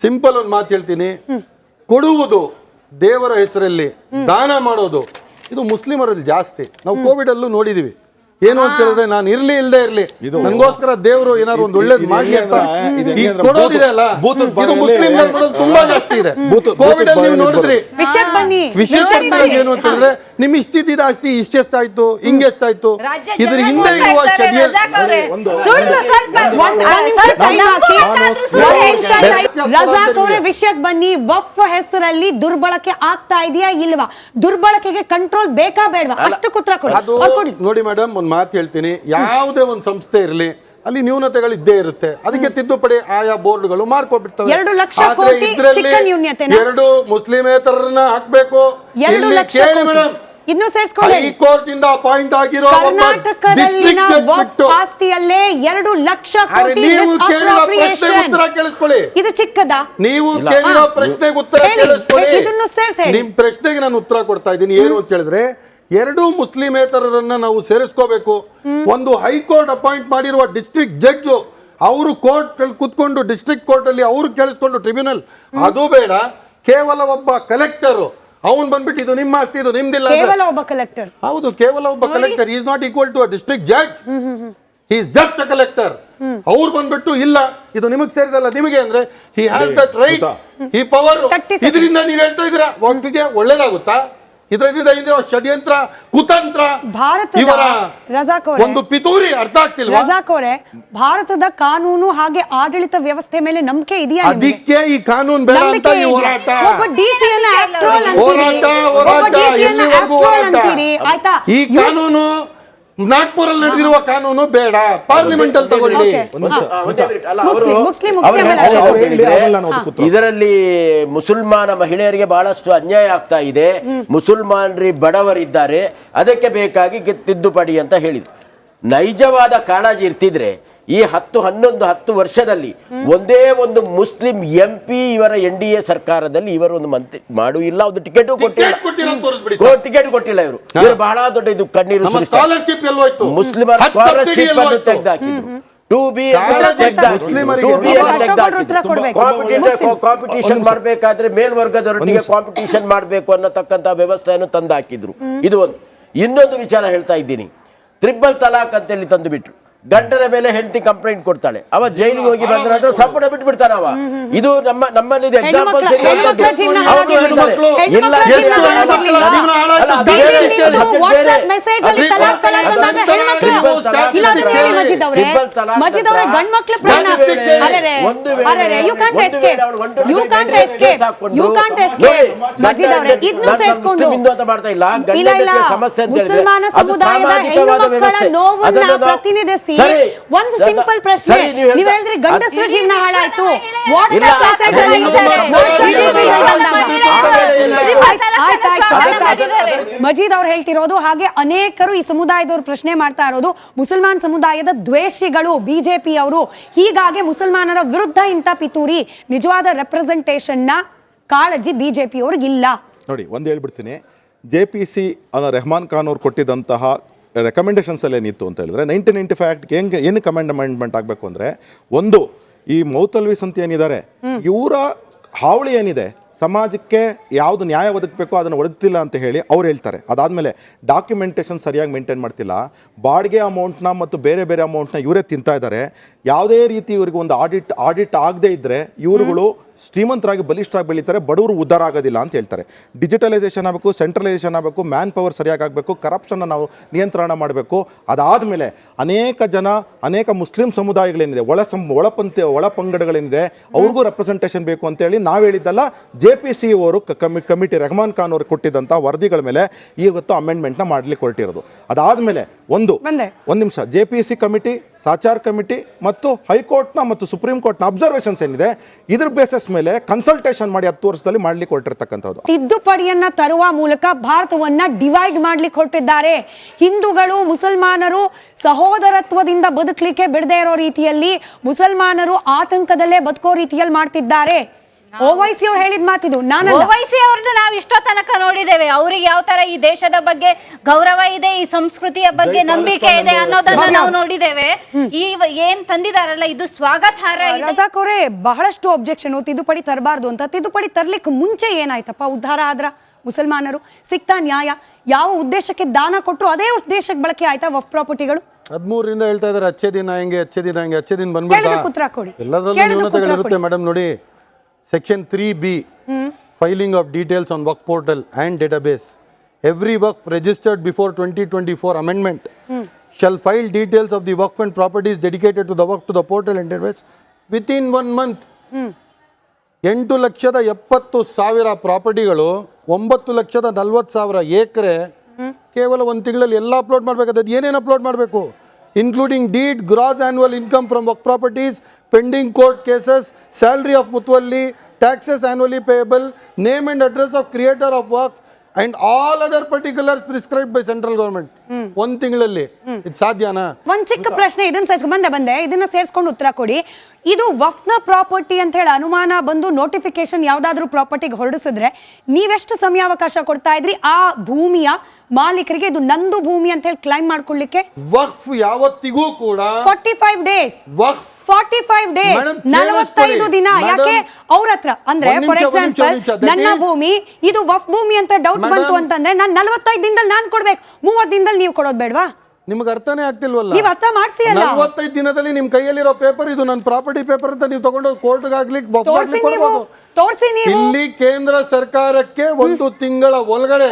Simple ಒಂದು ಮಾತು ಹೇಳ್ತೀನಿ, ಕೊಡುವುದು ದೇವರ ಹೆಸರಲ್ಲಿ, ದಾನ ಮಾಡೋದು ಇದು ಮುಸ್ಲಿಮರಲ್ಲಿ ಜಾಸ್ತಿ. ನಾವು ಕೋವಿಡ್ ಅಲ್ಲೂ ನೋಡಿದೀವಿ. ಏನು ಅಂತ ಹೇಳಿದ್ರೆ ನಾನು ಇರ್ಲಿ ಇಲ್ಲದೆ ಇರ್ಲಿ ನನಗೋಸ್ಕರ ದೇವರು ಏನಾದ್ರು ಒಂದು ಒಳ್ಳೇದು ಮಾಡಿ ಅಂತ ಕೊಡೋದಿದೆ ಅಲ್ಲ, ಇದು ಮುಸ್ಲಿಂ ಧರ್ಮದಲ್ಲಿ ತುಂಬಾ ಜಾಸ್ತಿ ಇದೆ. ಕೋವಿಡ್ ಅಲ್ಲಿ ನೀವು ನೋಡಿದ್ರಿ. ವಿಷಯ ಏನು ಅಂತ ಹೇಳಿದ್ರೆ ನಿಮ್ ಇಷ್ಟಿದ್ದ ಆಸ್ತಿ ಇಷ್ಟೆಷ್ಟಾಯ್ತು, ಹಿಂಗೆಷ್ಟಾಯ್ತು, ಇದ್ರ ಹಿಂದೆ ಇರುವ ರಜಾಕ್ ಅವರೇ ವಿಷಯಕ್ಕೆ ಬನ್ನಿ. ವಫ್ ಹೆಸರಲ್ಲಿ ದುರ್ಬಳಕೆ ಆಗ್ತಾ ಇದೆಯಾ ಇಲ್ವಾ? ದುರ್ಬಳಕೆಗೆ ಕಂಟ್ರೋಲ್ ಬೇಕಾ ಬೇಡವಾ? ಅಷ್ಟಕ್ಕೆ ಉತ್ತರ ಕೊಡಿ. ನೋಡಿ ಮೇಡಮ್, ಒಂದು ಮಾತು ಹೇಳ್ತೀನಿ, ಯಾವುದೇ ಒಂದು ಸಂಸ್ಥೆ ಇರಲಿ ಅಲ್ಲಿ ನ್ಯೂನತೆಗಳು ಇದ್ದೇ ಇರುತ್ತೆ. ಅದಕ್ಕೆ ತಿದ್ದುಪಡಿ ಆಯಾ ಬೋರ್ಡ್ಗಳು ಮಾಡ್ಕೊಬಿಡ್ತವೆ. 2 ಲಕ್ಷ ಕೋಟಿ ಚಿಕ್ಕ ನ್ಯೂನ್ಯತೆನ 2 ಮುಸ್ಲಿಮೇತರನ್ನ ಹಾಕ್ಬೇಕು. 2 ಲಕ್ಷ ಮೇಡಮ್ ಇನ್ನು ಸೇರಿಸಿಕೊಳ್ಳಿ. ಹೈಕೋರ್ಟ್ ಇಂದ ಅಪಾಯಿಂಟ್ ಆಗಿರೋ ಕರ್ನಾಟಕದಲ್ಲಿನ ವಕ್ಫ್ ಆಸ್ತಿಯಲ್ಲೇ 2 ಲಕ್ಷ ಕೋಟಿ ಉತ್ತರ ಕೇಳಿಸ್ಕೊಳ್ಳಿ. ಇದು ಚಿಕ್ಕದ? ನೀವು ಕೇಳಿರೋ ಪ್ರಶ್ನೆಗೆ ಉತ್ತರ ಕೇಳಿಸ್ಕೊಳ್ಳಿ. ಇದನ್ನು ಸೇರಿಸಿ. ನಿಮ್ ಪ್ರಶ್ನೆಗೆ ನಾನು ಉತ್ತರ ಕೊಡ್ತಾ ಇದ್ದೀನಿ. ಏನು ಅಂತ ಹೇಳಿದ್ರೆ 2 ಮುಸ್ಲಿಮೇತರರನ್ನ ನಾವು ಸೇರಿಸ್ಕೋಬೇಕು. ಒಂದು ಹೈಕೋರ್ಟ್ ಅಪಾಯಿಂಟ್ ಮಾಡಿರುವ ಡಿಸ್ಟ್ರಿಕ್ಟ್ ಜಡ್ಜ್ ಅವರು ಕೋರ್ಟ್ ಅಲ್ಲಿ ಕುತ್ಕೊಂಡು ಡಿಸ್ಟ್ರಿಕ್ಟ್ ಕೋರ್ಟ್ ಅಲ್ಲಿ ಅವರು ಕೇಳಿಸ್ಕೊಂಡು ಟ್ರಿಬ್ಯುನಲ್, ಅದು ಬೇಡ. ಕೇವಲ ಒಬ್ಬ ಕಲೆಕ್ಟರ್ ಅವನು ಬಂದ್ಬಿಟ್ಟು ಇದು ನಿಮ್ಮ ಆಸ್ತಿ, ಇದು ನಿಮ್ದಿಲ್ಲ. ಕೇವಲ ಒಬ್ಬ ಕಲೆಕ್ಟರ್? ಹೌದು, ಕೇವಲ ಒಬ್ಬ collector. Is not equal to a district judge, he is just a collector. ಅವ್ರು ಬಂದ್ಬಿಟ್ಟು ಇಲ್ಲ ಇದು ನಿಮಗೆ ಸೇರಿದಲ್ಲ ನಿಮಗೆ ಅಂದ್ರೆ ಹಿ ಹ್ಯಾಸ್ ದಟ್ ರೈಟ್, ಈ ಪವರ್. ಇದರಿಂದ ನೀವು ಹೇಳ್ತಾ ಇದ್ದೀರಾ ವಕ್ಫಿಗೆ ಒಳ್ಳೇದಾಗುತ್ತಾ? ಇದರಿಂದ ಷಡ್ಯಂತ್ರ, ಕುತಂತ್ರ, ಇವರ ಒಂದು ಪಿತೂರಿ ಅರ್ಥ ಆಗ್ತಿಲ್ವಾ? ರಜಾಕ್ ಅವರೇ, ಭಾರತದ ಕಾನೂನು ಹಾಗೆ ಆಡಳಿತ ವ್ಯವಸ್ಥೆ ಮೇಲೆ ನಂಬಿಕೆ ಇದೆಯಾ? ಅದಕ್ಕೆ ಈ ಕಾನೂನು ಬೇಡ ಅಂತ ಈ ಹೋರಾಟ. ಈ ಕಾನೂನು ನಾಗ್ಪುರಲ್ಲಿ ನಡೆದಿರುವ ಕಾನೂನು ಬೇಡ, ಪಾರ್ಲಿಮೆಂಟ್ ಅಲ್ಲಿ ತಗೊಳ್ಳಿ. ಇದರಲ್ಲಿ ಮುಸಲ್ಮಾನ ಮಹಿಳೆಯರಿಗೆ ಬಹಳಷ್ಟು ಅನ್ಯಾಯ ಆಗ್ತಾ ಇದೆ. ಮುಸಲ್ಮಾನರಿ ಬಡವರಿದ್ದಾರೆ, ಅದಕ್ಕೆ ಬೇಕಾಗಿ ತಿದ್ದುಪಡಿ ಅಂತ ಹೇಳಿದ್ರು. ನೈಜವಾದ ಕಾಳಜಿ ಇರ್ತಿದ್ರೆ ಈ 10 ವರ್ಷದಲ್ಲಿ ಒಂದೇ ಒಂದು ಮುಸ್ಲಿಂ MP ಇವರ NDA ಸರ್ಕಾರದಲ್ಲಿ ಇವರು ಒಂದು ಮಂತ್ರಿ ಮಾಡೂ ಇಲ್ಲ, ಒಂದು ಟಿಕೆಟ್ ಕೊಟ್ಟಿಲ್ಲ. ಇವರು ಬಹಳ ದೊಡ್ಡ ಇದು ಕಣ್ಣೀರು ಮುಸ್ಲಿಮರ ಸ್ಕಾಲರ್ಶಿಪ್ ಅನ್ನು ತೆಗೆದಾಕಿದ್ರು. ಕಾಂಪಿಟೇಷನ್ ಮಾಡಬೇಕಾದ್ರೆ ಮೇಲ್ವರ್ಗದವರೊಟ್ಟಿಗೆ ಕಾಂಪಿಟೇಷನ್ ಮಾಡಬೇಕು ಅನ್ನತಕ್ಕಂತ ವ್ಯವಸ್ಥೆಯನ್ನು ತಂದಾಕಿದ್ರು. ಇದು ಒಂದು. ಇನ್ನೊಂದು ವಿಚಾರ ಹೇಳ್ತಾ ಇದ್ದೀನಿ, ಟ್ರಿಪಲ್ ತಲಾಕ್ ಅಂತೇಳಿ ತಂದು ಬಿಟ್ರು. ಗಂಡನ ಮೇಲೆ ಹೆಂಡತಿ ಕಂಪ್ಲೇಂಟ್ ಕೊಡ್ತಾಳೆ, ಅವ ಜೈಲಿಗೆ ಹೋಗಿ ಬಂದ ನಂತರ ಸಂಪೂರ್ಣ ಬಿಟ್ಬಿಡ್ತಾನ ಅವ. ಇದು ನಮ್ಮಲ್ಲಿ ಎಕ್ಸಾಂಪಲ್ ಮಾಡ್ತಾ ಇಲ್ಲ. ಗಂಡನಿಗೆ ಸಮಸ್ಯೆ ಅಂತ ಹೇಳಿದ್ರೆ ಅದು ಸಾಮಾಜಿಕವಾದ ವ್ಯವಸ್ಥೆ. ಪ್ರತಿನಿಧಿಸಿ ಒಂದು ಸಿಂಪಲ್ ಪ್ರಶ್ನೆ, ನೀವು ಹೇಳಿದ್ರೆ ಗಂಡಸರ ಜೀವನ ಹಾಳಾಯ್ತು. ಮಜೀದ್ ಅವ್ರು ಹೇಳ್ತಿರೋದು ಹಾಗೆ ಅನೇಕರು ಈ ಸಮುದಾಯದವರು ಪ್ರಶ್ನೆ ಮಾಡ್ತಾ ಇರೋದು, ಮುಸಲ್ಮಾನ್ ಸಮುದಾಯದ ದ್ವೇಷಿಗಳು ಬಿಜೆಪಿ ಅವರು, ಹೀಗಾಗಿ ಮುಸಲ್ಮಾನರ ವಿರುದ್ಧ ಇಂಥ ಪಿತೂರಿ. ನಿಜವಾದ ರೆಪ್ರೆಸೆಂಟೇಷನ್ ನ ಕಾಳಜಿ ಬಿಜೆಪಿ ಅವ್ರಿಗಿಲ್ಲ. ನೋಡಿ, ಒಂದು ಹೇಳ್ಬಿಡ್ತೀನಿ, JPC ರೆಹಮಾನ್ ಖಾನ್ ಅವ್ರು ಕೊಟ್ಟಿದ್ದಂತಹ ರೆಕಮೆಂಡೇಶನ್ಸ್ ಅಲ್ಲಿ ಏನಿತ್ತು ಅಂತ ಹೇಳಿದ್ರೆ 1995 ಆಕ್ಟ್ಗೆ ಏನು ಅಮೆಂಡ್ಮೆಂಟ್ ಆಗಬೇಕು ಅಂದರೆ, ಒಂದು ಈ ಮೌತಲ್ವಿ ಸಂತಿ ಏನಿದ್ದಾರೆ ಇವರ ಹಾವಳಿ ಏನಿದೆ, ಸಮಾಜಕ್ಕೆ ಯಾವುದು ನ್ಯಾಯ ಒದಗಬೇಕು ಅದನ್ನು ಒದಗ್ತಿಲ್ಲ ಅಂತ ಹೇಳಿ ಅವ್ರು ಹೇಳ್ತಾರೆ. ಅದಾದಮೇಲೆ ಡಾಕ್ಯುಮೆಂಟೇಷನ್ ಸರಿಯಾಗಿ ಮೇಂಟೈನ್ ಮಾಡ್ತಿಲ್ಲ, ಬಾಡಿಗೆ ಅಮೌಂಟ್ನ ಮತ್ತು ಬೇರೆ ಬೇರೆ ಅಮೌಂಟ್ನ ಇವರೇ ತಿಂತಾ ಇದ್ದಾರೆ. ಯಾವುದೇ ರೀತಿ ಇವರಿಗೆ ಒಂದು ಆಡಿಟ್ ಆಗದೇ ಇದ್ದರೆ ಇವರುಗಳು ಶ್ರೀಮಂತರಾಗಿ ಬಲಿಷ್ಠರಾಗಿ ಬೆಳೀತಾರೆ, ಬಡವರು ಉದ್ಧಾರ ಆಗೋದಿಲ್ಲ ಅಂತ ಹೇಳ್ತಾರೆ. ಡಿಜಿಟಲೈಸೇಷನ್ ಆಗಬೇಕು, ಸೆಂಟ್ರಲೈಸೇಷನ್ ಆಗಬೇಕು, ಮ್ಯಾನ್ ಪವರ್ ಸರಿಯಾಗಿ ಆಗಬೇಕು, ಕರಪ್ಷನ್ನ ನಾವು ನಿಯಂತ್ರಣ ಮಾಡಬೇಕು. ಅದಾದಮೇಲೆ ಅನೇಕ ಮುಸ್ಲಿಂ ಸಮುದಾಯಗಳೇನಿದೆ, ಒಳ ಪಂಗಡಗಳೇನಿದೆ ಅವ್ರಿಗೂ ರೆಪ್ರೆಸೆಂಟೇಷನ್ ಬೇಕು ಅಂತೇಳಿ ನಾವು ಹೇಳಿದ್ದಲ್ಲ, JPC ಅವರು ಕಮಿಟಿ ರೆಹಮಾನ್ ಖಾನ್ ಅವರು ಕೊಟ್ಟಿದ್ದಂಥ ವರದಿಗಳ ಮೇಲೆ ಇವತ್ತು ಅಮೆಂಡ್ಮೆಂಟ್ನ ಮಾಡಲಿಕ್ಕೆ ಹೊರಟಿರೋದು. ಅದಾದಮೇಲೆ ಒಂದು ನಿಮಿಷ, JPC ಕಮಿಟಿ, ಸಾಚಾರ್ ಕಮಿಟಿ ಮತ್ತು ಹೈಕೋರ್ಟ್ನ ಮತ್ತು ಸುಪ್ರೀಂ ಕೋರ್ಟ್ನ ಅಬ್ಸರ್ವೇಷನ್ಸ್ ಏನಿದೆ ಇದ್ರ ಬೇಸಿಸ್ ಮೇಲೆ ಕನ್ಸಲ್ಟೇಷನ್ ಮಾಡಿ 10 ವರ್ಷದಲ್ಲಿ ಮಾಡ್ಲಿಕ್ಕೆ ಹೊರಟಿರ್ತಕ್ಕಂಥದ್ದು. ತಿದ್ದುಪಡಿಯನ್ನ ತರುವ ಮೂಲಕ ಭಾರತವನ್ನ ಡಿವೈಡ್ ಮಾಡ್ಲಿಕ್ಕೆ ಹೊರಟಿದ್ದಾರೆ. ಹಿಂದೂಗಳು ಮುಸಲ್ಮಾನರು ಸಹೋದರತ್ವದಿಂದ ಬದುಕಲಿಕ್ಕೆ ಬಿಡದೇ ಇರೋ ರೀತಿಯಲ್ಲಿ, ಮುಸಲ್ಮಾನರು ಆತಂಕದಲ್ಲೇ ಬದುಕೋ ರೀತಿಯಲ್ಲಿ ಮಾಡ್ತಿದ್ದಾರೆ. ಓವೈಸಿ ಅವ್ರು ಹೇಳಿದ ಮಾತಿದು. ನಾನಲ್ಲ. ಓವೈಸಿ ಅವ್ರದ್ದು ನಾವು ಇಷ್ಟೋ ತನಕ ನೋಡಿದ್ದೇವೆ. ಅವ್ರಿಗೆ ಯಾವ ತರ ಈ ದೇಶದ ಬಗ್ಗೆ ಗೌರವ ಇದೆ, ಈ ಸಂಸ್ಕೃತಿಯ ಬಗ್ಗೆ ನಂಬಿಕೆ ಇದೆ ಅನ್ನೋದನ್ನ ನಾವು ನೋಡಿದ್ದೇವೆ. ಈ ಏನ್ ತಂದಿದಾರಲ್ಲ ಇದು ಸ್ವಾಗತಾರ್ಹ ಇದೆ. ರಜಾಕ್ ಅವರೇ, ಬಹಳಷ್ಟು ಅಬ್ಜೆಕ್ಷನ್ ತಿದ್ದುಪಡಿ ತರಬಾರ್ದು ಅಂತ. ತಿದ್ದುಪಡಿ ತರ್ಲಿಕ್ಕೆ ಮುಂಚೆ ಏನಾಯ್ತಪ್ಪ? ಉದ್ಧಾರ ಆದ್ರ ಮುಸಲ್ಮಾನರು? ಸಿಕ್ತಾ ನ್ಯಾಯ? ಯಾವ ಉದ್ದೇಶಕ್ಕೆ ದಾನ ಕೊಟ್ಟರು ಅದೇ ಉದ್ದೇಶಕ್ಕೆ ಬಳಕೆ ಆಯ್ತಾ ವಫ್ ಪ್ರಾಪರ್ಟಿಗಳು? 13ರಿಂದ ಹೇಳ್ತಾ ಇದಾರೆ ಅಚ್ಚೆ ದಿನ ಹೆಂಗೆ, ಅಚ್ಚೆ ದಿನ ಹೆಂಗೆ, ಅಚ್ಚೆ ದಿನ ಕೇಳಿದ್ರೆ ಉತ್ತರ ಕೊಡಿ. ಎಲ್ಲದರಲ್ಲೂ ನ್ಯೂನತೆಗಳಿರುತ್ತೆ ಮೇಡಮ್. ನೋಡಿ, section 3B, filing of details on work portal and database. Every work registered before 2024 amendment shall file details of the work and properties dedicated to the work to the portal and database within 1 month. 8,70,000 ಪ್ರಾಪರ್ಟಿಗಳು, 9,40,000 ಎಕರೆ ಕೇವಲ 1 ತಿಂಗಳಲ್ಲಿ ಎಲ್ಲ upload ಮಾಡಬೇಕಾದ. ಏನೇನು upload ಮಾಡಬೇಕು? Including deed, gross annual income from work properties, pending court cases, salary of ಮುತ್ವಲ್ಲಿ, taxes annually payable, name and address of creator of work and all other particulars prescribe by central government. 1 ತಿಂಗಳಲ್ಲಿ ಇದು ಸಾಧ್ಯನಾ? ಒಂದ್ ಚಿಕ್ಕ ಪ್ರಶ್ನೆ, ಇದನ್ನ ಸೇರ್ಸ್ಕೊಂಡು ಇದನ್ನ ಸೇರ್ಸ್ಕೊಂಡು ಉತ್ತರ ಕೊಡಿ. ಇದು ವಫ್ನ ಪ್ರಾಪರ್ಟಿ ಅಂತ ಹೇಳಿ ಅನುಮಾನ ಬಂದು ನೋಟಿಫಿಕೇಶನ್ ಯಾವ್ದಾದ್ರು ಪ್ರಾಪರ್ಟಿಗೆ ಹೊರಡಿಸಿದ್ರೆ ನೀವೆಷ್ಟು ಸಮಯಾವಕಾಶ ಕೊಡ್ತಾ ಇದ್ರಿ ಆ ಭೂಮಿಯ ಮಾಲೀಕರಿಗೆ ಇದು ನಂದು ಭೂಮಿ ಅಂತ ಹೇಳಿ ಕ್ಲೈಮ್ ಮಾಡ್ಕೊಳ್ಳಿಕ್ಕೆ? ವಕ್ಫ್ ಯಾವತ್ತಿಗೂ ಕೂಡ 45 ಡೇಸ್. ವಕ್ಫ್ 45 ಡೇಸ್, 45 ದಿನ. ಯಾಕೆ ಅವ್ರ ಹತ್ರ ಅಂದ್ರೆ ಫಾರ್ ಎಕ್ಸಾಂಪಲ್ ನನ್ನ ಭೂಮಿ ಇದು ವಫ್ ಭೂಮಿ ಅಂತ ಡೌಟ್ ಬಂತು ಅಂತಂದ್ರೆ ನಾನು 45 ದಿನದಲ್ಲಿ ನಾನು ಕೊಡ್ಬೇಕು, 30 ದಿನದಲ್ಲಿ ನೀವು ಕೊಡೋದು ಬೇಡವಾ? ನಿಮ್ಗೆ ಅರ್ಥನೇ ಆಗ್ತಿಲ್ವಲ್ಲ? ನೀವು ಅರ್ಥ ಮಾಡ್ಸಿ ಅಲ್ಲ. 45 ದಿನದಲ್ಲಿ ನಿಮ್ ಕೈಯಲ್ಲಿರೋ ಪೇಪರ್ ಇದು ನನ್ನ ಪ್ರಾಪರ್ಟಿ ಪೇಪರ್ ಅಂತ ನೀವು ತಗೊಂಡು ಕೋರ್ಟ್ಗೆ ಆಗ್ಲಿಕ್ಕೆ ತೋರಿಸಿ ನೀವು. ಇಲ್ಲಿ ಕೇಂದ್ರ ಸರ್ಕಾರಕ್ಕೆ 1 ತಿಂಗಳ ಒಳಗಡೆ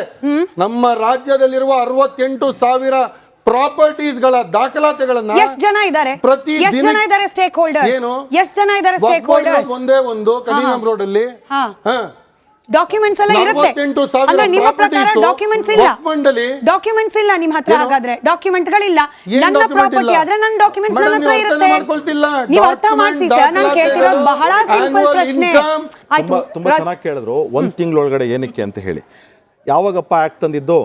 ನಮ್ಮ ರಾಜ್ಯದಲ್ಲಿರುವ 68,000 ಪ್ರಾಪರ್ಟೀಸ್ ಗಳ ದಾಖಲಾತಿಗಳನ್ನ ಎಷ್ಟು ಜನ ಇದ್ದಾರೆ? ಪ್ರತಿ ಎಷ್ಟು ಜನ ಇದ್ದಾರೆ ಸ್ಟೇಕ್ ಹೋಲ್ಡರ್ಸ್? ಏನು ಎಷ್ಟು ಜನ ಇದ್ದಾರೆ ಸ್ಟೇಕ್ ಹೋಲ್ಡರ್ಸ್? ಒಂದೇ ಒಂದು ಕಲಿಂಗಂ ರೋಡ್ ಅಲ್ಲಿ ಡಾಕ್ಯುಮೆಂಟ್ಸ್ ಎಲ್ಲ ಇರುತ್ತೆ. ಅಂದ್ರೆ ನಿಮ್ಮ ಪ್ರಕಾರ ಡಾಕ್ಯುಮೆಂಟ್ಸ್ ಇಲ್ಲ? ಡಾಕ್ಯುಮೆಂಟ್ಸ್ ಇಲ್ಲ ನಿಮ್ಮ ಹತ್ರ? ಹಾಗಾದ್ರೆ ಡಾಕ್ಯುಮೆಂಟ್ ಗಳಿಲ್ಲ. ನನ್ನ ಪ್ರಾಪರ್ಟಿ ಆದ್ರೆ ನನ್ನ ಡಾಕ್ಯುಮೆಂಟ್ಸ್ ನನ್ನ ಹತ್ರ ಇರುತ್ತೆ. ನೀವು ಅರ್ಥ ಮಾಡ್ಸಿ ಸರ್, ನಾನು ಕೇಳ್ತಿರೋದು ಬಹಳ ಸಿಂಪಲ್ ಪ್ರಶ್ನೆ. ತುಂಬಾ ಚೆನ್ನಾಗಿ ಕೇಳಿದ್ರು. 1 ತಿಂಗಳೊಳಗಡೆ ಏನಕ್ಕೆ ಅಂತ ಹೇಳಿ. ಯಾವಾಗಪ್ಪ ಆಕ್ಟ್ ತಂದಿದ್ದು?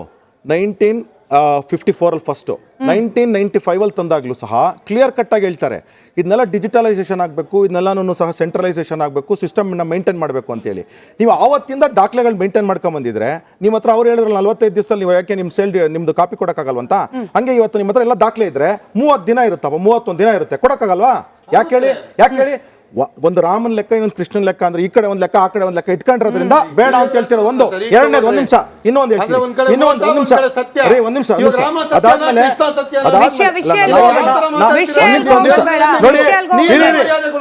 1954 ಫಸ್ಟ್, 1995 ತಂದಾಗ್ಲೂ ಸಹ ಕ್ಲಿಯರ್ ಕಟ್ ಆಗಿ ಹೇಳ್ತಾರೆ ಇದನ್ನೆಲ್ಲ ಡಿಜಿಟಲೈಸೇಷನ್ ಆಗಬೇಕು, ಇದನ್ನೆಲ್ಲನೂ ಸಹ ಸೆಂಟ್ರಲೈಸೇಷನ್ ಆಗಬೇಕು, ಸಿಸ್ಟಮ್ನ ಮೇಂಟೈನ್ ಮಾಡಬೇಕು ಅಂತೇಳಿ. ನೀವು ಆವತ್ತಿಂದ ದಾಖಲೆಗಳು ಮೇಂಟೈನ್ ಮಾಡ್ಕೊಂಬಂದಿದ್ರೆ ನಿಮ್ಮ ಹತ್ರ ಅವ್ರು ಹೇಳಿದ್ರಲ್ಲ 45 ದಿವಸದಲ್ಲಿ ನೀವು ಯಾಕೆ ನಿಮ್ಮ ನಿಮ್ದು ಕಾಪಿ ಕೊಡೋಕ್ಕಾಗಲ್ವಂತ, ಹಂಗೆ ಇವತ್ತು ನಿಮ್ಮ ಹತ್ರ ಎಲ್ಲ ದಾಖಲೆ ಇದ್ರೆ 30 ದಿನ ಇರುತ್ತಪ್ಪ, 31 ದಿನ ಇರುತ್ತೆ, ಕೊಡೋಕ್ಕಾಗಲ್ವಾ? ಯಾಕೆ ಹೇಳಿ? ಒಂದು ರಾಮನ್ ಲೆಕ್ಕ, ಇನ್ನೊಂದು ಕೃಷ್ಣನ್ ಲೆಕ್ಕ ಅಂದ್ರೆ ಈ ಕಡೆ ಒಂದು ಲೆಕ್ಕ ಆ ಕಡೆ ಒಂದು ಲೆಕ್ಕ ಇಟ್ಕೊಂಡಿರೋದ್ರಿಂದ ಬೇಡ ಅಂತ ಹೇಳ್ತಿರೋ. ಒಂದು ಎರಡನೇದು, 1 ನಿಮಿಷ, ಇನ್ನೊಂದು ಹೇಳ್ತೀನಿ, ಇನ್ನೊಂದು ನಿಮಿಷ, ಒಂದ್ ನಿಮಿಷ. ಅದಾದ್ಮೇಲೆ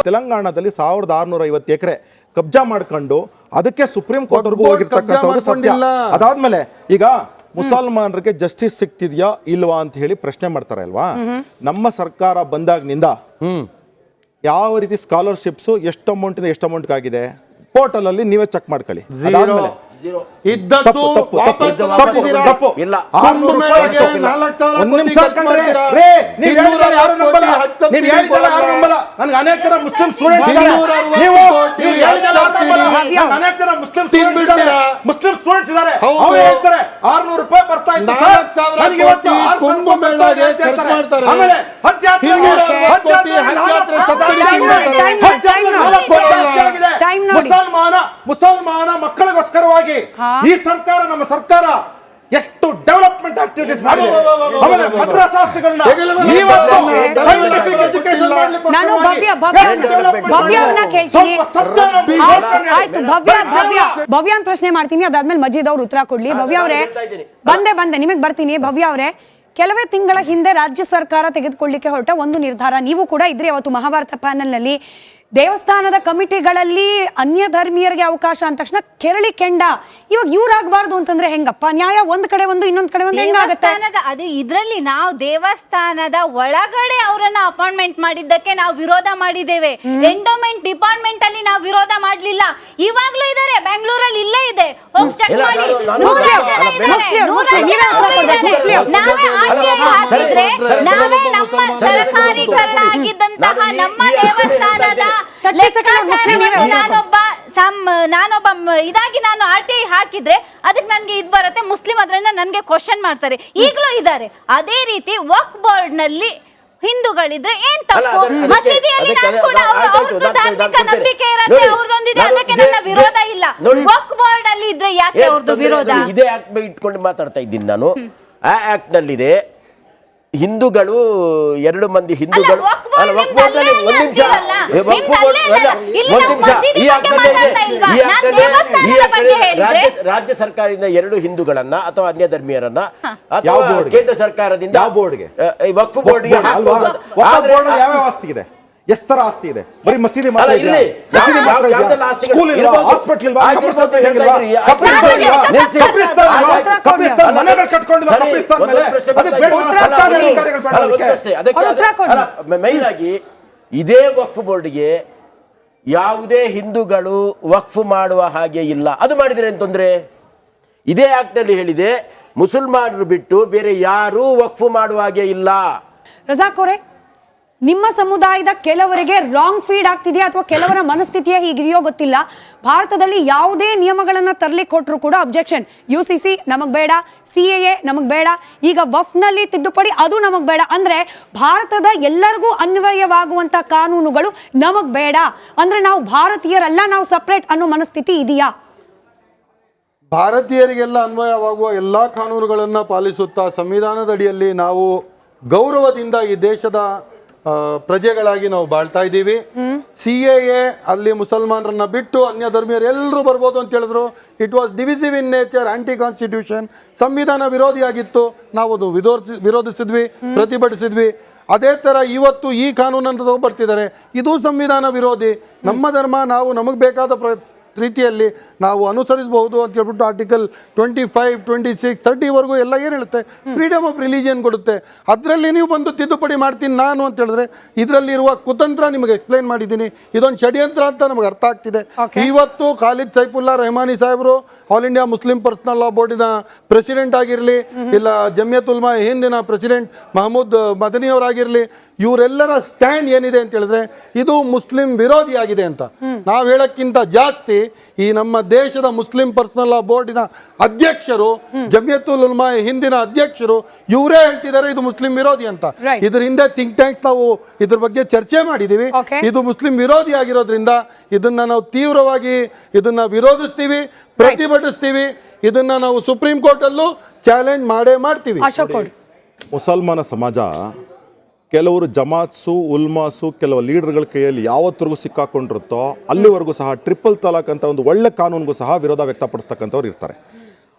ತೆಲಂಗಾಣದಲ್ಲಿ 1650 ಎಕರೆ ಕಬ್ಜಾ ಮಾಡ್ಕೊಂಡು ಅದಕ್ಕೆ ಸುಪ್ರೀಂ ಕೋರ್ಟ್ ವರ್ಗೂ ಹೋಗಿರ್ತಕ್ಕಂಥವ್ರು ಸತ್ಯ. ಅದಾದ್ಮೇಲೆ ಈಗ ಮುಸಲ್ಮಾನರಿಗೆ ಜಸ್ಟಿಸ್ ಸಿಗ್ತಿದ್ಯಾ ಇಲ್ವಾ ಅಂತ ಹೇಳಿ ಪ್ರಶ್ನೆ ಮಾಡ್ತಾರೆ ಅಲ್ವಾ? ನಮ್ಮ ಸರ್ಕಾರ ಬಂದಾಗಿನಿಂದ ಯಾವ ರೀತಿ ಸ್ಕಾಲರ್ಶಿಪ್ಸ್ ಎಷ್ಟು ಅಮೌಂಟ್ ಆಗಿದೆ ಪೋರ್ಟಲ್ ಅಲ್ಲಿ ನೀವೇ ಚೆಕ್ ಮಾಡ್ಕೊಳ್ಳಿ. ಅನೇಕರ ಮುಸ್ಲಿಂ ಸ್ಟೂಡೆಂಟ್ಸ್ ಇದ್ದಾರೆ, ಅವ್ರು ಹೇಳ್ತಾರೆ 600 ರೂಪಾಯಿ ಬರ್ತಾ ಇತ್ತು ಮುಸಲ್ಮಾನ ಮಕ್ಕಳಿಗೋಸ್ಕರವಾಗಿ ಈ ಸರ್ಕಾರ, ನಮ್ಮ ಸರ್ಕಾರ ಎಷ್ಟು ಡೆವಲಪ್ಮೆಂಟ್ ಆಕ್ಟಿವಿಟೀಸ್ ಮಾಡಿದೆ. ಆಮೇಲೆ ಮದ್ರಸಾಸ್ಗಳನ್ನ ಭವ್ಯ ಪ್ರಶ್ನೆ ಮಾಡ್ತೀನಿ, ಅದಾದ್ಮೇಲೆ ಮಜೀದ್ ಅವ್ರು ಉತ್ತರ ಕೊಡ್ಲಿ. ಭವ್ಯ ಅವರೇ ಬಂದೆ ನಿಮಗೆ ಬರ್ತೀನಿ. ಭವ್ಯ ಅವರೇ, ಕೆಲವೇ ತಿಂಗಳ ಹಿಂದೆ ರಾಜ್ಯ ಸರ್ಕಾರ ತೆಗೆದುಕೊಳ್ಳಿಕ್ಕೆ ಹೊರಟ ಒಂದು ನಿರ್ಧಾರ, ನೀವು ಕೂಡ ಇದ್ರಿ ಅವತ್ತು ಮಹಾಭಾರತ ಪ್ಯಾನೆಲ್ ನಲ್ಲಿ, ದೇವಸ್ಥಾನದ ಕಮಿಟಿಗಳಲ್ಲಿ ಅನ್ಯ ಧರ್ಮೀಯರಿಗೆ ಅವಕಾಶ ಅಂದ ತಕ್ಷಣ ಕೆರಳಿ ಕೆಂಡ. ಇವಾಗ ಇವ್ರಾಗಬಾರ್ದು ಅಂತಂದ್ರೆ ಹೆಂಗಪ್ಪ? ನ್ಯಾಯ ಒಂದ್ ಕಡೆ ಒಂದು, ಇನ್ನೊಂದ್ ಕಡೆ ಒಂದು ಹೆಂಗಾಗುತ್ತೆ? ಅದು ಇದ್ರಲ್ಲಿ ನಾವು ದೇವಸ್ಥಾನದ ಒಳಗಡೆ ಅವರನ್ನ ಅಪಾಯಿಂಟ್ಮೆಂಟ್ ಮಾಡಿದ್ದಕ್ಕೆ ನಾವು ವಿರೋಧ ಮಾಡಿದ್ದೇವೆ. ಎಂಡೋಮೆಂಟ್ ಡಿಪಾರ್ಟ್ಮೆಂಟ್ ಅಲ್ಲಿ ನಾವು ವಿರೋಧ ಮಾಡ್ಲಿಲ್ಲ. ಇವಾಗ್ಲೂ ಇದಾರೆ, ಬೆಂಗಳೂರಲ್ಲಿ ಇಲ್ಲೇ ಇದೆ, ಹೋಗಿ ಚೆಕ್ ಮಾಡಿ. ನಾವೇ ನಮ್ಮ ಸರ್ಕಾರೀಕರಣ ಆಗಿದ್ದಂತಹ ನಮ್ಮ ದೇವಸ್ಥಾನದ ನಾನೊಬ್ಬ ಇದಾಗಿ ನಾನು RTI ಹಾಕಿದ್ರೆ ಅದಕ್ಕೆ ನನ್ಗೆ ಇದು ಬರುತ್ತೆ, ಮುಸ್ಲಿಂ ಅದರಿಂದ ನನ್ಗೆ ಕ್ವಶನ್ ಮಾಡ್ತಾರೆ. ಈಗಲೂ ಇದ್ದಾರೆ. ಅದೇ ರೀತಿ ವಕ್ಫ್ ಬೋರ್ಡ್ ನಲ್ಲಿ ಹಿಂದೂಗಳಿದ್ರೆ ಏನ್ ತಪ್ಪು? ಮಸೀದಿಯಲ್ಲಿ ನಾನು ಕೂಡ ಅವ್ರದ್ದು ಧಾರ್ಮಿಕ ನಂಬಿಕೆ ಇರುತ್ತೆ, ಅವ್ರದ್ದೊಂದಿದೆ, ಅದಕ್ಕೆ ನನ್ನ ನೋಡಿ. ವಕ್ಫ್ ಬೋರ್ಡ್ ಅಲ್ಲಿ ಇದ್ರೆ ಯಾಕೆ ಅವ್ರದ್ದು ವಿರೋಧ? ಇದೇ ಆಕ್ಟ್ ಇಟ್ಕೊಂಡು ಮಾತಾಡ್ತಾ ಇದ್ದೀನಿ ನಾನು. ಆ ಆಕ್ಟ್ ನಲ್ಲಿದೆ ಹಿಂದೂಗಳು 2 ಮಂದಿ ಹಿಂದೂಗಳು ವಕ್ಫ್ ಬೋರ್ಡ್ ಅಲ್ಲ ವಕ್ಫ್ ಬೋರ್ಡ್ ಅಲ್ಲಿ ಒಂದ್ ನಿಮಿಷ ವಕ್ಫ್ ಬೋರ್ಡ್ ಒಂದ್ ನಿಮಿಷ ಈ ಆಕ್ಟ್ ರಾಜ್ಯ ಸರ್ಕಾರದಿಂದ 2 ಹಿಂದೂಗಳನ್ನ ಅಥವಾ ಅನ್ಯ ಧರ್ಮೀಯರನ್ನ ಅಥವಾ ಕೇಂದ್ರ ಸರ್ಕಾರದಿಂದ ಯಾವ ಬೋರ್ಡ್ಗೆ ವಕ್ಫ್ ಬೋರ್ಡ್ಗೆ ಯಾವ ಆಸ್ತಿ ಇದೆ, ಎಷ್ಟು ತರ ಆಸ್ತಿ ಇದೆ? ಬರೀ ಮಸೀದಿ ಮಾತ್ರ ಇದೆಯಾ? ಮಸೀದಿ ಮಾತ್ರ ಇದೆಯಾ? ಸ್ಕೂಲ್ ಇಲ್ವಾ? ಹಾಸ್ಪಿಟಲ್ ಇಲ್ವಾ? ಕಬ್ರಿಸ್ತಾನ್ ಮನೆಗಳು ಕಟ್ಕೊಂಡಿಲ್ಲ ಕಬ್ರಿಸ್ತಾನ್ ಮೇಲೆ. ಅದು ಬೇಡ, ಸರ್ಕಾರಿ ಅಧಿಕಾರಿಗಳು ಬೇಡ ಅದಕ್ಕೆ. ಮೈನ್ ಆಗಿ ಇದೇ ವಕ್ಫ್ ಬೋರ್ಡ್ಗೆ ಯಾವುದೇ ಹಿಂದೂಗಳು ವಕ್ಫ್ ಮಾಡುವ ಹಾಗೆ ಇಲ್ಲ. ಅದು ಮಾಡಿದ್ರೆ ಏನು ತೊಂದರೆ? ಇದೇ ಆಕ್ಟ್ ನಲ್ಲಿ ಹೇಳಿದೆ ಮುಸಲ್ಮಾನರು ಬಿಟ್ಟು ಬೇರೆ ಯಾರೂ ವಕ್ಫ್ ಮಾಡುವ ಹಾಗೆ ಇಲ್ಲ. ರಜಾಕ್ ಅವರೇ, ನಿಮ್ಮ ಸಮುದಾಯದ ಕೆಲವರಿಗೆ ರಾಂಗ್ ಫೀಡ್ ಆಗ್ತಿದೆಯಾ ಅಥವಾ ಕೆಲವರ ಮನಸ್ಥಿತಿಯೇ ಹೀಗಿದೆಯೋ ಗೊತ್ತಿಲ್ಲ. ಭಾರತದಲ್ಲಿ ಯಾವುದೇ ನಿಯಮಗಳನ್ನ ತರಲಿಕ್ಕೆ ಕೊಟ್ಟರು ಕೂಡ ಅಬ್ಜೆಕ್ಷನ್. UCC ನಮಗ್ ಬೇಡ, CAA ನಮಗ್ ಬೇಡ, ಈಗ ವಫ್ನಲ್ಲಿ ತಿದ್ದುಪಡಿ ಅದು ನಮಗ್ ಬೇಡ. ಅಂದ್ರೆ ಭಾರತದ ಎಲ್ಲರಿಗೂ ಅನ್ವಯವಾಗುವಂತ ಕಾನೂನುಗಳು ನಮಗ್ ಬೇಡ ಅಂದ್ರೆ ನಾವು ಭಾರತೀಯರಲ್ಲ, ನಾವು ಸಪ್ರೇಟ್ ಅನ್ನೋ ಮನಸ್ಥಿತಿ ಇದೆಯಾ? ಭಾರತೀಯರಿಗೆಲ್ಲ ಅನ್ವಯವಾಗುವ ಎಲ್ಲ ಕಾನೂನುಗಳನ್ನು ಪಾಲಿಸುತ್ತಾ ಸಂವಿಧಾನದ ಅಡಿಯಲ್ಲಿ ನಾವು ಗೌರವದಿಂದ ಈ ದೇಶದ ಪ್ರಜೆಗಳಾಗಿ ನಾವು ಬಾಳ್ತಾ ಇದ್ದೀವಿ. CAA ಅಲ್ಲಿ ಮುಸಲ್ಮಾನರನ್ನ ಬಿಟ್ಟು ಅನ್ಯ ಧರ್ಮೀಯರು ಎಲ್ಲರೂ ಬರ್ಬೋದು ಅಂತ ಹೇಳಿದ್ರು. It was divisive in nature, anti constitution, ಸಂವಿಧಾನ ವಿರೋಧಿಯಾಗಿತ್ತು. ನಾವು ಅದು ವಿರೋಧಿಸಿದ್ವಿ, ಪ್ರತಿಭಟಿಸಿದ್ವಿ. ಅದೇ ಥರ ಇವತ್ತು ಈ ಕಾನೂನನ್ನು ತಗೊಬರ್ತಿದ್ದಾರೆ, ಇದು ಸಂವಿಧಾನ ವಿರೋಧಿ. ನಮ್ಮ ಧರ್ಮ ನಾವು ನಮಗೆ ಬೇಕಾದ ರೀತಿಯಲ್ಲಿ ನಾವು ಅನುಸರಿಸಬಹುದು ಅಂತ ಹೇಳ್ಬಿಟ್ಟು ಆರ್ಟಿಕಲ್ 25, 26, 30ವರೆಗೂ ಎಲ್ಲ ಏನು ಹೇಳುತ್ತೆ, ಫ್ರೀಡಮ್ ಆಫ್ ರಿಲಿಜಿಯನ್ ಕೊಡುತ್ತೆ. ಅದರಲ್ಲಿ ನೀವು ಬಂದು ತಿದ್ದುಪಡಿ ಮಾಡ್ತೀನಿ ನಾನು ಅಂತ ಹೇಳಿದ್ರೆ ಇದರಲ್ಲಿರುವ ಕುತಂತ್ರ ನಿಮಗೆ ಎಕ್ಸ್ಪ್ಲೈನ್ ಮಾಡಿದ್ದೀನಿ. ಇದೊಂದು ಷಡ್ಯಂತ್ರ ಅಂತ ನಮಗೆ ಅರ್ಥ ಆಗ್ತಿದೆ. ಇವತ್ತು ಖಾಲಿದ್ ಸೈಫುಲ್ಲಾ ರೆಹಮಾನಿ ಸಾಹೇಬರು all India Muslim personal law ಬೋರ್ಡಿನ ಪ್ರೆಸಿಡೆಂಟ್ ಆಗಿರಲಿ, ಇಲ್ಲ ಜಮಿಯತ್ ಉಲ್ಮಾ ಹಿಂದಿನ ಪ್ರೆಸಿಡೆಂಟ್ ಮಹಮೂದ್ ಮದನಿ ಅವರಾಗಿರಲಿ, ಇವರೆಲ್ಲರ ಸ್ಟ್ಯಾಂಡ್ ಏನಿದೆ ಅಂತ ಹೇಳಿದ್ರೆ ಇದು ಮುಸ್ಲಿಂ ವಿರೋಧಿಯಾಗಿದೆ ಅಂತ. ನಾವು ಹೇಳಕ್ಕಿಂತ ಜಾಸ್ತಿ ಈ ನಮ್ಮ ದೇಶದ ಮುಸ್ಲಿಂ ಪರ್ಸನಲ್ ಲಾ ಬೋರ್ಡಿನ ಅಧ್ಯಕ್ಷರು, ಜಮಿಯತುಲ್ ಉಲ್ಮಾ ಹಿಂದಿನ ಅಧ್ಯಕ್ಷರು, ಇವರೇ ಹೇಳ್ತಿದ್ದಾರೆ ಇದು ಮುಸ್ಲಿಂ ವಿರೋಧಿ ಅಂತ. ಇದ್ರ ಹಿಂದೆ ಥಿಂಕ್ ಟ್ಯಾಂಕ್ಸ್ ನಾವು ಇದ್ರ ಬಗ್ಗೆ ಚರ್ಚೆ ಮಾಡಿದೀವಿ. ಇದು ಮುಸ್ಲಿಂ ವಿರೋಧಿ ಆಗಿರೋದ್ರಿಂದ ಇದನ್ನ ನಾವು ತೀವ್ರವಾಗಿ ಇದನ್ನ ವಿರೋಧಿಸ್ತೀವಿ, ಪ್ರತಿಭಟಿಸ್ತೀವಿ. ಇದನ್ನ ನಾವು ಸುಪ್ರೀಂ ಕೋರ್ಟ್ ಅಲ್ಲೂ ಚಾಲೆಂಜ್ ಮಾಡ್ತೀವಿ. ಮುಸಲ್ಮಾನ ಸಮಾಜ ಕೆಲವರು ಜಮಾತ್ಸು ಉಲ್ಮಾಸು ಕೆಲವು ಲೀಡರ್ಗಳ ಕೈಯಲ್ಲಿ ಯಾವತ್ತರೆಗೂ ಸಿಕ್ಕಾಕೊಂಡಿರುತ್ತೋ ಅಲ್ಲಿವರೆಗೂ ಸಹ ಟ್ರಿಪಲ್ ತಲಾಕ್ ಅಂತ ಒಂದು ಒಳ್ಳೆ ಕಾನೂನಿಗೂ ಸಹ ವಿರೋಧ ವ್ಯಕ್ತಪಡಿಸ್ತಕ್ಕಂಥವ್ರು ಇರ್ತಾರೆ.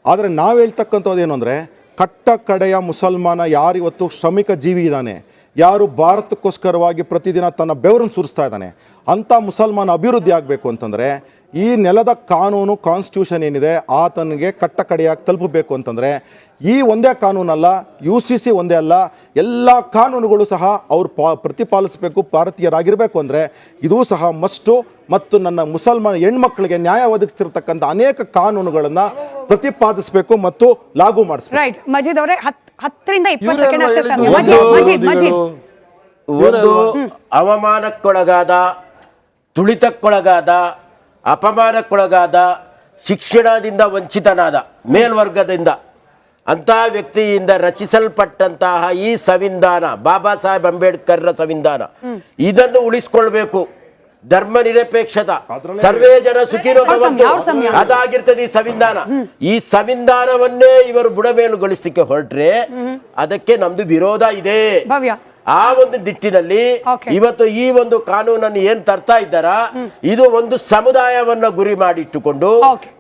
ಆದರೆ ನಾವು ಹೇಳ್ತಕ್ಕಂಥದ್ದು ಏನು ಅಂದರೆ, ಕಟ್ಟ ಕಡೆಯ ಮುಸಲ್ಮಾನ ಯಾರಿವತ್ತು ಶ್ರಮಿಕ ಜೀವಿ ಇದ್ದಾನೆ, ಯಾರು ಭಾರತಕ್ಕೋಸ್ಕರವಾಗಿ ಪ್ರತಿದಿನ ತನ್ನ ಬೆವರನ್ನು ಸುರಿಸ್ತಾ ಇದ್ದಾನೆ, ಅಂಥ ಮುಸಲ್ಮಾನ ಅಭಿವೃದ್ಧಿ ಆಗಬೇಕು ಅಂತಂದರೆ ಈ ನೆಲದ ಕಾನೂನು ಕಾನ್ಸ್ಟಿಟ್ಯೂಷನ್ ಏನಿದೆ ಆತನಿಗೆ ಕಟ್ಟ ಕಡೆಯಾಗಿ ತಲುಪಬೇಕು ಅಂತಂದರೆ ಈ ಒಂದೇ ಕಾನೂನಲ್ಲ, UCC ಒಂದೇ ಅಲ್ಲ, ಎಲ್ಲ ಕಾನೂನುಗಳು ಸಹ ಅವರು ಪ್ರತಿಪಾಲಿಸಬೇಕು, ಭಾರತೀಯರಾಗಿರಬೇಕು ಅಂದರೆ ಇದೂ ಸಹ ಮಸ್ಟು. ಮತ್ತು ನನ್ನ ಮುಸಲ್ಮಾನ ಹೆಣ್ಮಕ್ಳಿಗೆ ನ್ಯಾಯ ಒದಗಿಸ್ತಿರ್ತಕ್ಕಂಥ ಅನೇಕ ಕಾನೂನುಗಳನ್ನು ಪ್ರತಿಪಾದಿಸಬೇಕು ಮತ್ತು ಲಾಗು ಮಾಡಿಸ್ಬೇಕು. ರೈಟ್ ಮಜೀದ್ ಅವರೇ, 10ರಿಂದ 20 ಸೆಕೆಂಡ್ ಅಷ್ಟೇ ಸಮಯ. ಮಜೀದ್ ಒಂದು ಅವಮಾನಕ್ಕೊಳಗಾದ, ತುಳಿತಕ್ಕೊಳಗಾದ, ಅಪಮಾನಕ್ಕೊಳಗಾದ, ಶಿಕ್ಷಣದಿಂದ ವಂಚಿತನಾದ ಮೇಲ್ವರ್ಗದಿಂದ ಅಂಥ ವ್ಯಕ್ತಿಯಿಂದ ರಚಿಸಲ್ಪಟ್ಟಂತಹ ಈ ಸಂವಿಧಾನ, ಬಾಬಾ ಸಾಹೇಬ್ ಅಂಬೇಡ್ಕರ್ರ ಸಂವಿಧಾನ, ಇದನ್ನು ಉಳಿಸ್ಕೊಳ್ಬೇಕು. ಧರ್ಮ ನಿರಪೇಕ್ಷತ, ಸರ್ವೇ ಜನ ಸುಖಿನೋ ಭವಂತು, ಅದಾಗಿರ್ತದೆ ಈ ಸಂವಿಧಾನ. ಈ ಸಂವಿಧಾನವನ್ನೇ ಇವರು ಬುಡಮೇಲುಗೊಳಿಸಲಿಕ್ಕೆ ಹೊರಟ್ರೆ ಅದಕ್ಕೆ ನಮ್ದು ವಿರೋಧ ಇದೆ. ಆ ಒಂದು ದಿಟ್ಟಿನಲ್ಲಿ ಇವತ್ತು ಈ ಒಂದು ಕಾನೂನನ್ನು ಏನ್ ತರ್ತಾ ಇದ್ದಾರ, ಇದು ಒಂದು ಸಮುದಾಯವನ್ನ ಗುರಿ ಮಾಡಿಟ್ಟುಕೊಂಡು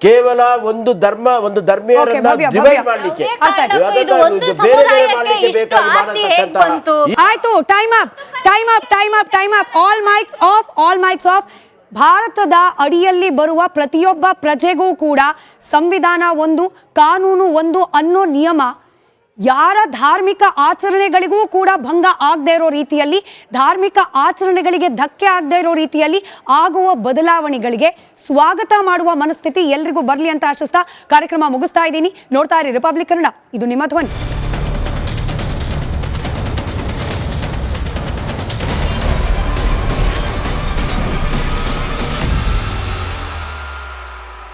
ಕೇವಲ ಒಂದು ಧರ್ಮ, ಒಂದು ಧರ್ಮೀಯರನ್ನ ಡಿವೈಡ್ ಮಾಡ್ಲಿಕ್ಕೆ, ಬೇರೆ ಬೇರೆ ಮಾಡ್ಲಿಕ್ಕೆ ಬೇಕಾಗಿ ಮಾಡತಕ್ಕಂತಹ. ಆಯ್ತು, time up. All mics of. ಭಾರತದ ಅಡಿಯಲ್ಲಿ ಬರುವ ಪ್ರತಿಯೊಬ್ಬ ಪ್ರಜೆಗೂ ಕೂಡ ಸಂವಿಧಾನ ಒಂದು, ಕಾನೂನು ಒಂದು ಅನ್ನೋ ನಿಯಮ ಯಾರ ಧಾರ್ಮಿಕ ಆಚರಣೆಗಳಿಗೂ ಕೂಡ ಭಂಗ ಆಗದೆ ಇರೋ ರೀತಿಯಲ್ಲಿ, ಧಾರ್ಮಿಕ ಆಚರಣೆಗಳಿಗೆ ಧಕ್ಕೆ ಆಗದೆ ಇರೋ ರೀತಿಯಲ್ಲಿ ಆಗುವ ಬದಲಾವಣೆಗಳಿಗೆ ಸ್ವಾಗತ ಮಾಡುವ ಮನಸ್ಥಿತಿ ಎಲ್ರಿಗೂ ಬರಲಿ ಅಂತ ಆಶಿಸ್ತಾ ಕಾರ್ಯಕ್ರಮ ಮುಗಿಸ್ತಾ ಇದ್ದೀನಿ. ನೋಡ್ತಾ ಇರಿ ರಿಪಬ್ಲಿಕ್ ಕನ್ನಡ, ಇದು ನಿಮ್ಮ ಧ್ವನಿ.